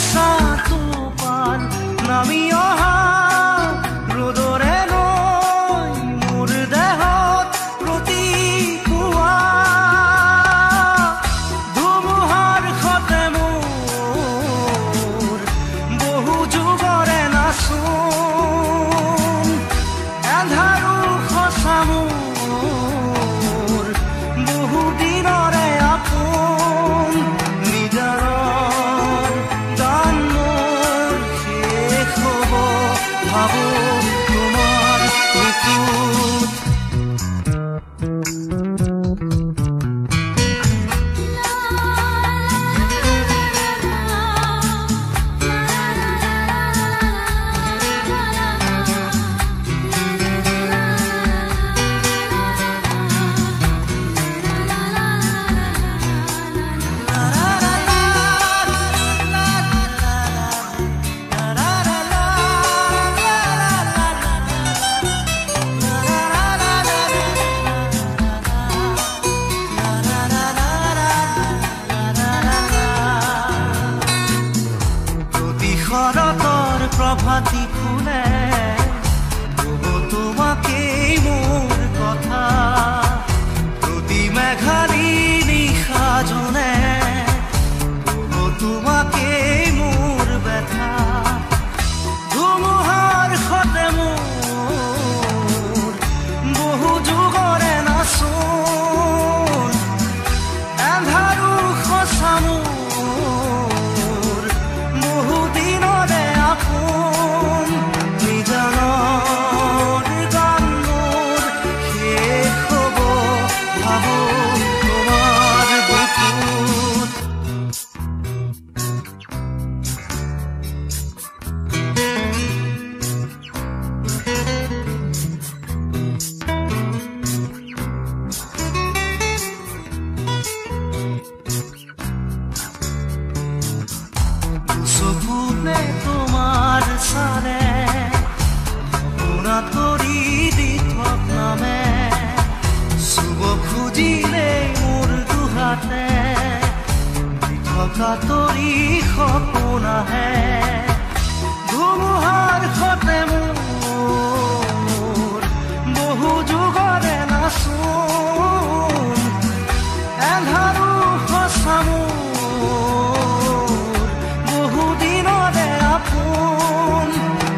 চেঁচাটো পাল নামি অহা ৰ'দৰে নৈ মোৰ দেহত প্ৰতিপুৱা ধুমুহাৰ সতে মোৰ বহু যুগৰে নাচোন এন্ধাৰো সঁচা মোৰ বহু দিনৰে আপোন নিজানৰ গান মোৰ শেষ হ'ব ভাবো তোমাৰ বুকুত শৰতৰ প্ৰভাতী ফুলে ক'ব তোমাকেই মোৰ কথা প্ৰতি মেঘালী নিশা জনে ক'ব তোমাকেই মোৰ ব্যথা ধুমুহাৰ সতে মোৰ বহু যুগৰে নাচোন এন্ধাৰো সঁচা মোৰ বহু দিনৰে আপোন নিজানৰ গান মোৰ শেষ হ'ব ভাবো তোমাৰ বুকুত চকুতে তোমাৰ চালে সপোনাত কৰি দি থক নামে চুব খুজিলে মোৰ দুহাতে দি থকা তৰি সপোন আহে ধুমুহাৰ সতে মোৰ বহু যুগৰে নাচোন এন্ধাৰো সঁচা মোৰ বহু দিনৰে আপোন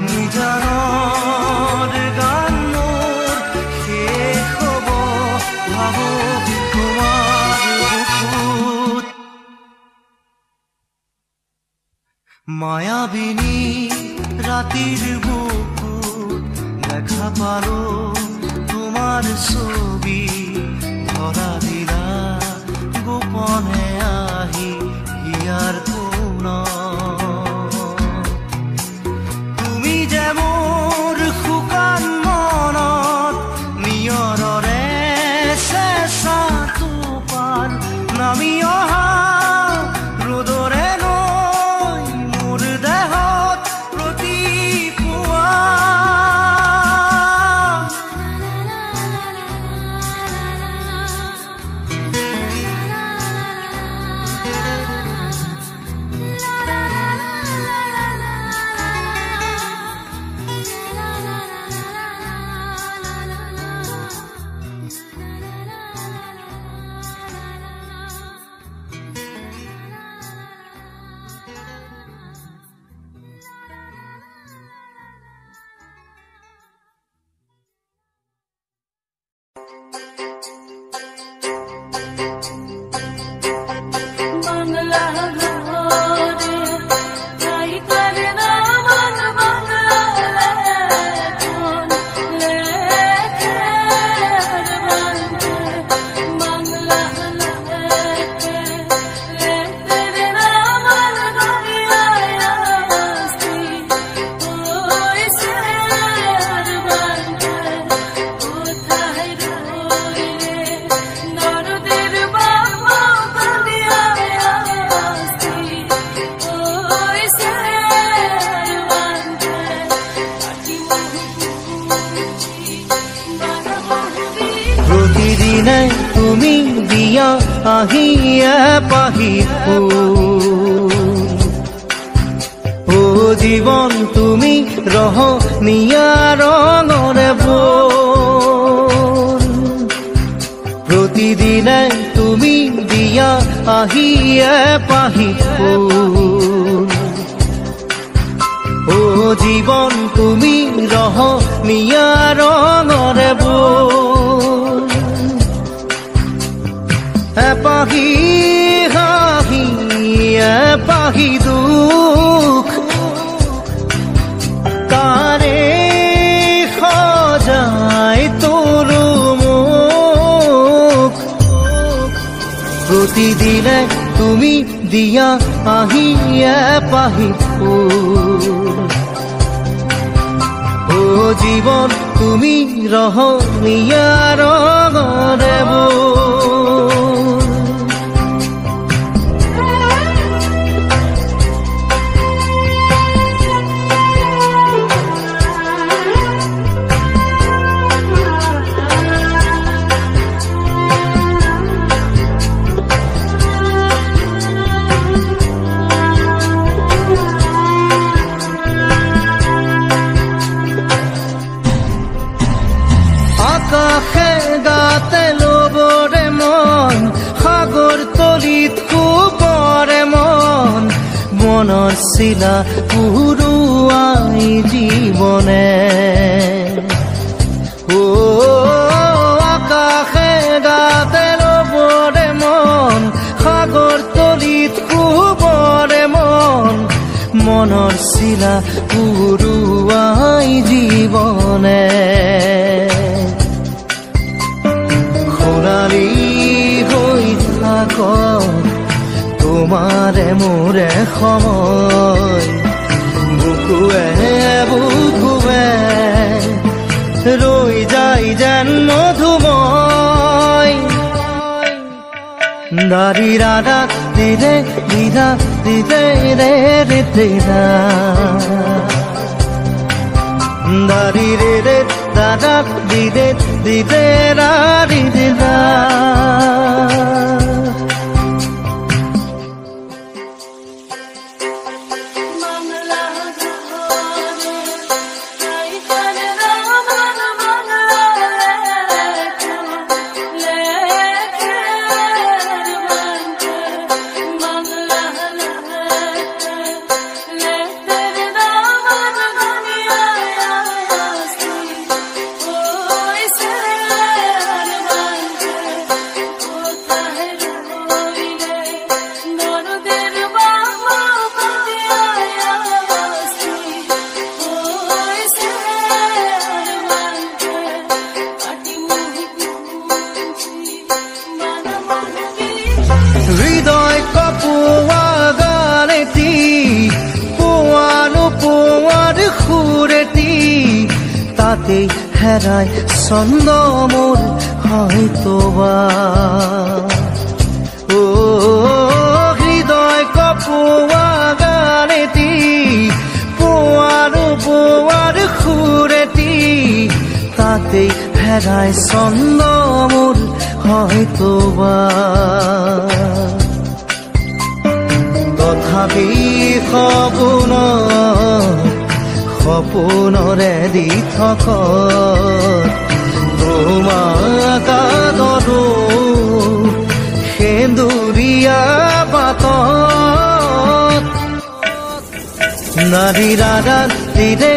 নিজানৰ গান মোৰ শেষ হ'ব ভাবো তোমাৰ বুকুত মায়াবিনী ৰাতিৰ বুকুত দেখা পালো তোমাৰ ছবি ধৰা দিলা গোপনে আহি হিয়াৰ তুমি যে মোৰ শুকান মনত নিয়ৰৰে চেঁচাটো পাল নামি অহা ৰ'দৰে নৈ মোৰ দেহত প্ৰতিপুৱা প্ৰতিদিনে তুমি দিয়া আহিয়ে পাহি ফুল জীৱন তুমি ৰহনীয়া ৰঙৰে বোল প্ৰতিদিনে তুমি দিয়া আহিয়ে পাহি ফুল ও জীৱন তুমি ৰহনীয়া ৰঙৰে বোল এপাহি হাঁহি এপাহি দুখ তাৰে সজাই তোৰো মুখ প্ৰতিদিনে তুমি দিয়া আহি এপাহি ফুল ও জীৱন তুমি ৰহনীয়া ৰঙৰে বোল আকাশে গাতে লবৰে মন সাগৰ তলিত কুবৰে মন মনৰ চিলা পুৰুৱাই জীৱনে ও আকাশে গাতে লবৰে মন সাগৰ তলিত কুবৰে মন মনৰ চিলা পুৰুৱাই জীৱনে সোণালী হৈ থাক তোমাৰে মোৰে সময় বুকুৱে বুকুৱে ৰৈ যায় যেন মধুময় দাৰি ৰাধা দিলে দিদা দিলে ৰে ৰে দিদা দাৰি ৰে ৰে দাদা দিলে দিলে ৰা ৰি দিদা হৃদয় কপোৱা গানেতি পোৱানো পোৱাৰ সুৰেতি তাতেই হেৰাই ছন্দ মোৰ হয়তোবা ও হৃদয় কপোৱা গানেতি পোৱানো পোৱাৰ সুৰেতি তাতেই হেৰাই ছন্দ মোৰ হয়তোবা তথাপি সপোনৰে দি থক তোমাক আদৰো সেন্দুৰীয়া বাটত নাৰী দাদা দিলে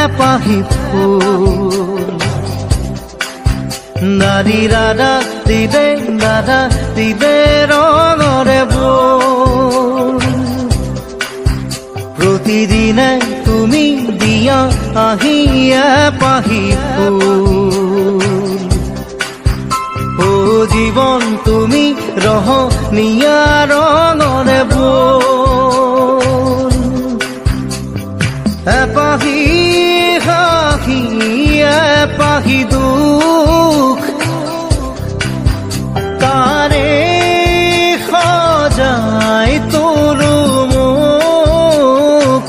এপাহি ফুল নাৰী দাদা দিলে ৰঙৰে বোল প্ৰতিদিনে তুমি দিয়া আহি এপাহি ফুল ও জীৱন তুমি ৰহনীয়া ৰঙৰে বোল এপাহি হাঁহি এপাহি দুখ তাৰে সজাই তোৰো মুখ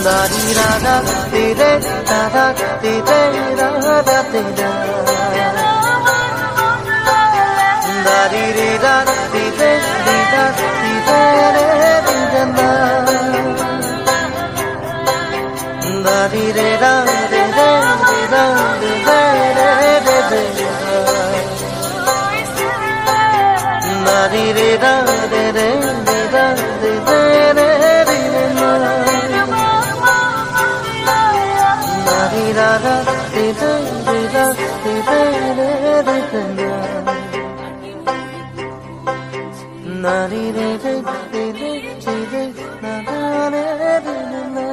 দাৰি ৰাধা দিলে দাদা দিলে ৰাধা দিলে দাৰি ৰে দিলে দিলে ৰে ri re ra re re re ra re re re re re na ri re ra re re re ra re re re re na ri ra ra re re re ra re re re re na ri re re re re re na re re na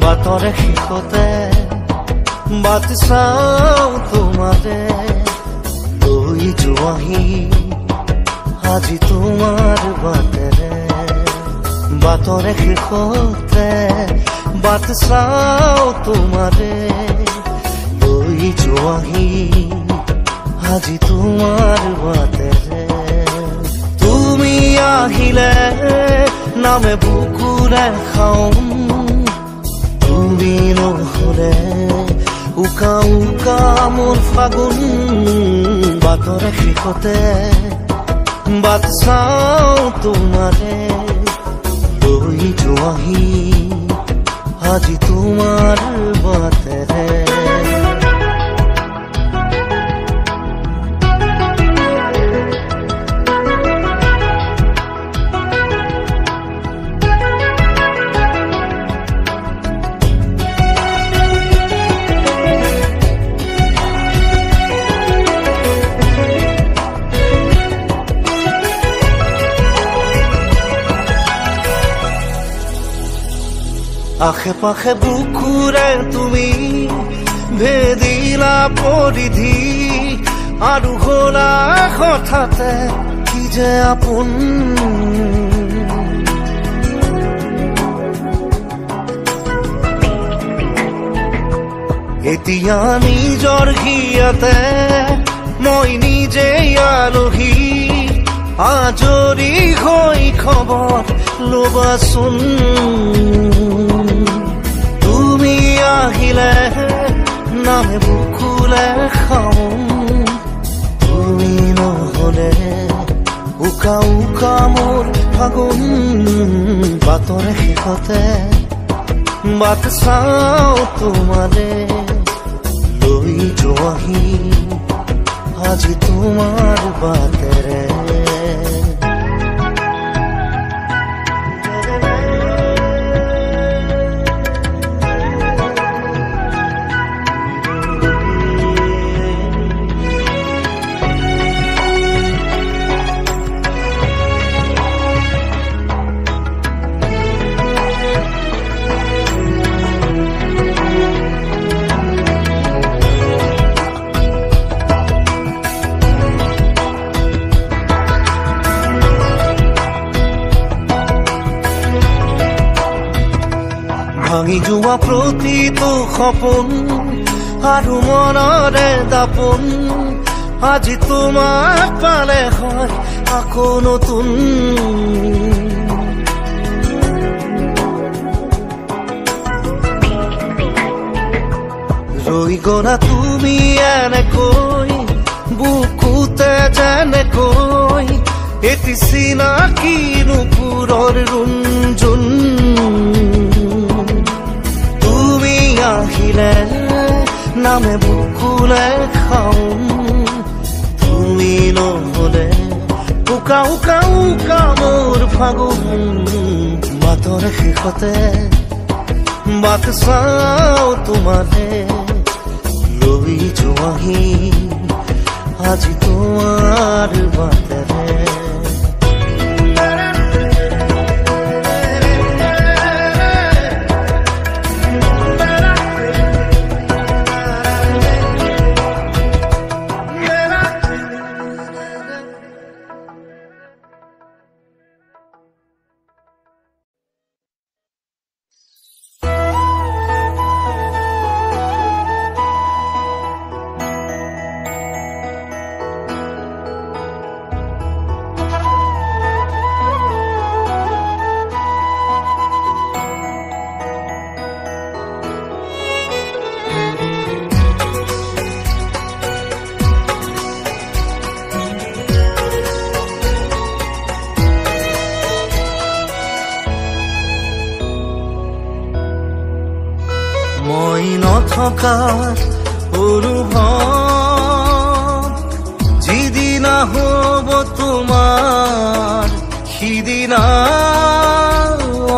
বাটৰে শেষতে বাট চাওঁ তোমাৰে লৈ যোৱাহি আজি তোমাৰ বাটেৰে বাটৰে শেষতে বাট চাওঁ তোমাৰে লৈ যোৱাহি আজি তোমাৰ বাটেৰে তুমি আহিলে নামে বুকুৰে খাওঁ তুমি নহলে উকা উকা মোৰ ফাগুন বাটৰে শেষতে বাট চাওঁ তোমাৰে লৈ যোৱাহি আজি তোমাৰ বাটেৰে আশে পাশে বুকুৰে তুমি ভেদিলা পৰিধি আৰু হলা হঠাতে কি যে আপোন এতিয়া নিজৰ হিয়াতে মই নিজে আলহী আজৰি হৈ খবৰ ল'বাচোন তুমি আহিলে নামে বুকুলে খাওঁ তুমি নহলে উকা উকা মোৰ ফাগুন বাটৰে শেষতে বাট চাওঁ তোমাৰে লৈ যোৱাহি আজি তোমাৰ বাটেৰে ভাঙি যোৱা প্ৰতিটো সপোন আৰু মনৰে দাপোন আজি তোমাক পালে হয় আকৌ নতুন ৰৈ গলা তুমি এনেকৈ বুকুতে যেনেকৈ এটি চিনাকি নুপুৰৰ ৰুণজুন আহিলে নামে বুকুলে খাওঁ তুমি নহলে উকা উকা উকা মোৰ ফাগুন বাটৰে শেষতে বাট চাওঁ তোমাৰে লৈ যোৱাহি আজি তোমাৰ বাটেৰে মই নথকাৰ অনুভৱ যিদিনা হ'ব তোমাৰ সিদিনা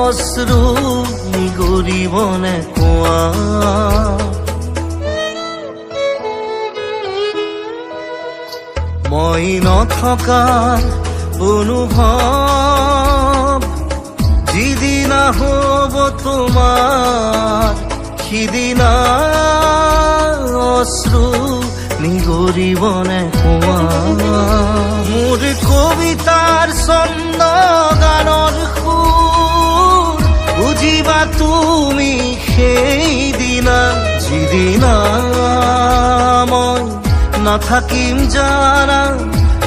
অশ্ৰু নিগৰিবনে কোৱা মই নথকাৰ অনুভৱ যিদিনা হ'ব তোমাৰ সিদিনা অশ্ৰু নিগৰিবনে কোৱা মোৰ কবিতাৰ ছন্দ গানৰ সুৰ বুজিবা তুমি সেইদিনা যিদিনা মই নাথাকিম জানা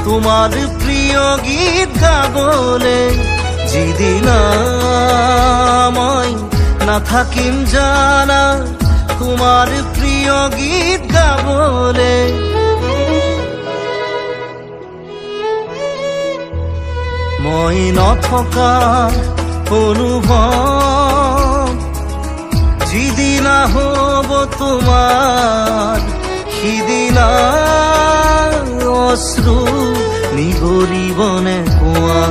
তোমাৰ প্ৰিয় গীত গাবলে যিদিনা মই নাথাকিম জানা তোমাৰ প্ৰিয় গীত গাবলে মই নথকাৰ অনুভৱ যিদিনা হ'ব তোমাৰ সিদিনা অশ্ৰু নিগৰিবনে কোৱা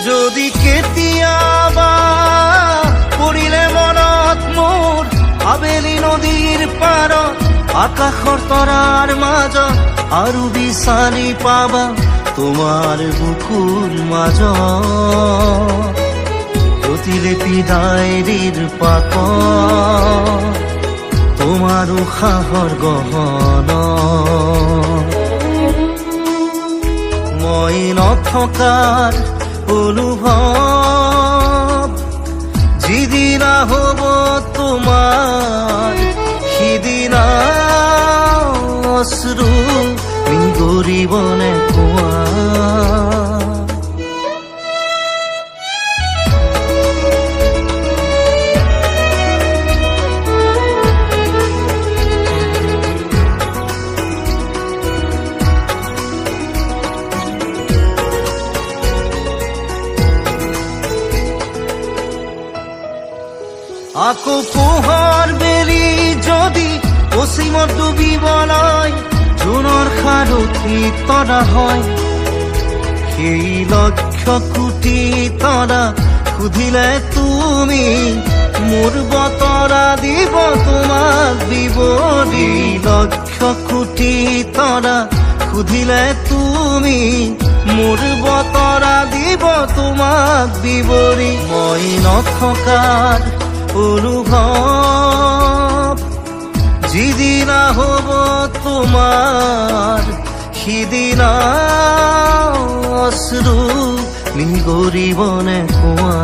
যদি কেতিয়াবা পৰিলে মনত মোৰ আবেলি নদীৰ পাৰত আকাশৰ তৰাৰ মাজত আৰু বিচাৰি পাবা তোমাৰ বুকুৰ মাজত প্ৰতিলিপি ডায়েৰীৰ পাতত তোমাৰ উশাহৰ গহনা মই নথকাৰ অনুভৱ যিদিনা হ'ব তোমাৰ সিদিনা অশ্ৰু নিগৰিবনে কোৱা আকৌ পোহৰ বেলি যদি পশ্চিমত ডুবিবলৈ জোনৰ সাৰথি তৰা হয় সেই লক্ষ কোটি তৰা সুধিলে তুমি মোৰ বতৰা দিব তোমাক বিৱৰি লক্ষ কোটি তৰা সুধিলে তুমি মোৰ বতৰা দিব তোমাক বিৱৰি মই নথকাৰ অনুভৱ যিদিনা হ'ব তোমাৰ সিদিনা অশ্ৰু নিগৰিবনে কোৱা